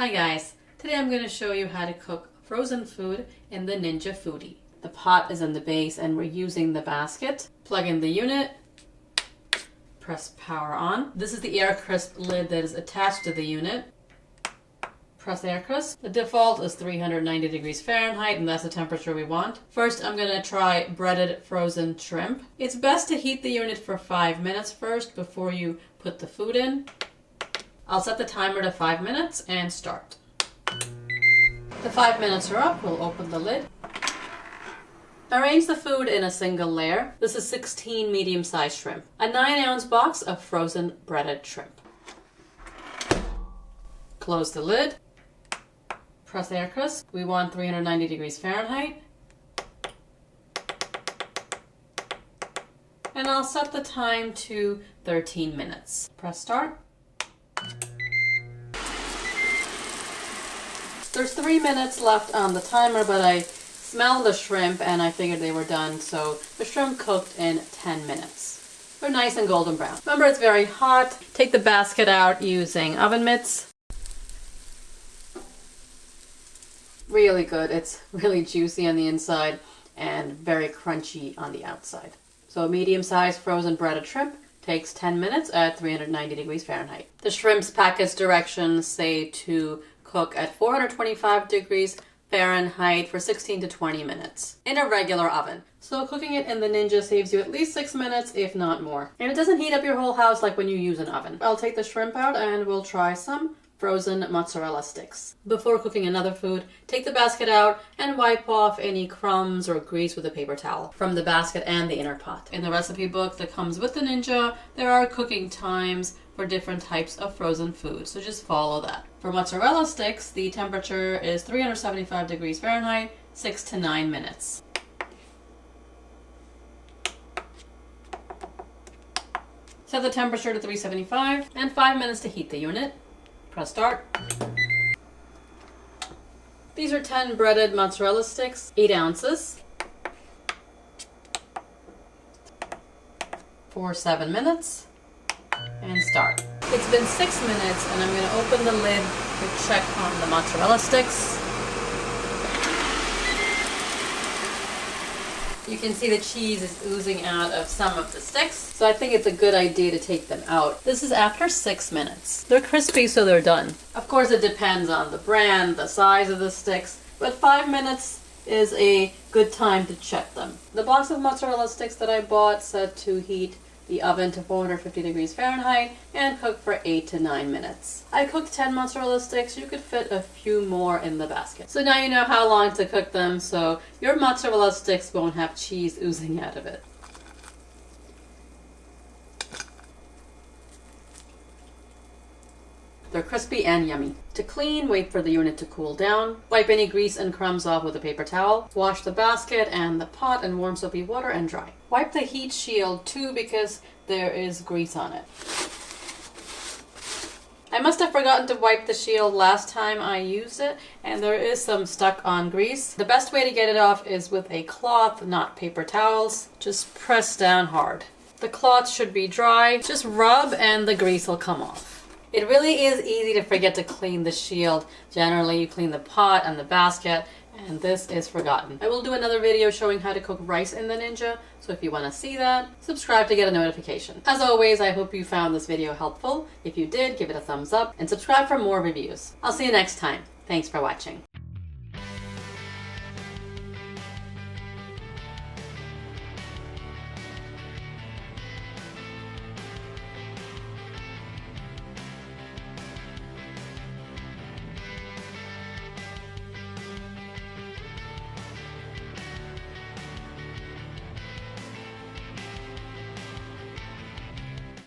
Hi guys, today I'm going to show you how to cook frozen food in the Ninja Foodi. The pot is in the base and we're using the basket. Plug in the unit, press power on. This is the TenderCrisp lid that is attached to the unit. Press TenderCrisp. The default is 390 degrees Fahrenheit and that's the temperature we want. First I'm going to try breaded frozen shrimp. It's best to heat the unit for 5 minutes first before you put the food in. I'll set the timer to 5 minutes and start. The 5 minutes are up, we'll open the lid. Arrange the food in a single layer. This is 16 medium-sized shrimp. A 9-ounce box of frozen breaded shrimp. Close the lid. Press TenderCrisp. We want 390 degrees Fahrenheit. And I'll set the time to 13 minutes. Press start. There's 3 minutes left on the timer, but I smelled the shrimp and I figured they were done, so the shrimp cooked in 10 minutes. They're nice and golden brown. Remember, it's very hot. Take the basket out using oven mitts. Really good. It's really juicy on the inside and very crunchy on the outside. So a medium-sized frozen breaded shrimp takes 10 minutes at 390 degrees Fahrenheit. The shrimp's package directions say to cook at 425 degrees Fahrenheit for 16 to 20 minutes in a regular oven. So cooking it in the Ninja saves you at least 6 minutes, if not more. And it doesn't heat up your whole house like when you use an oven. I'll take the shrimp out and we'll try some frozen mozzarella sticks. Before cooking another food, take the basket out and wipe off any crumbs or grease with a paper towel from the basket and the inner pot. In the recipe book that comes with the Ninja, there are cooking times for different types of frozen food, so just follow that. For mozzarella sticks, the temperature is 375 degrees Fahrenheit, 6 to 9 minutes. Set the temperature to 375 and 5 minutes to heat the unit. Press start. These are 10 breaded mozzarella sticks, 8 ounces, for 7 minutes, and start. It's been 6 minutes and I'm going to open the lid to check on the mozzarella sticks. You can see the cheese is oozing out of some of the sticks, so I think it's a good idea to take them out. This is after 6 minutes. They're crispy, so they're done. Of course, it depends on the brand, the size of the sticks, but 5 minutes is a good time to check them. The box of mozzarella sticks that I bought said to heat the oven to 450 degrees Fahrenheit and cook for 8 to 9 minutes. I cooked 10 mozzarella sticks. You could fit a few more in the basket. So now you know how long to cook them, so your mozzarella sticks won't have cheese oozing out of it. They're crispy and yummy. To clean, wait for the unit to cool down. Wipe any grease and crumbs off with a paper towel. Wash the basket and the pot in warm soapy water and dry. Wipe the heat shield too because there is grease on it. I must have forgotten to wipe the shield last time I used it and there is some stuck on grease. The best way to get it off is with a cloth, not paper towels. Just press down hard. The cloth should be dry. Just rub and the grease will come off. It really is easy to forget to clean the shield. Generally, you clean the pot and the basket, and this is forgotten. I will do another video showing how to cook rice in the Ninja, so if you want to see that, subscribe to get a notification. As always, I hope you found this video helpful. If you did, give it a thumbs up, and subscribe for more reviews. I'll see you next time. Thanks for watching.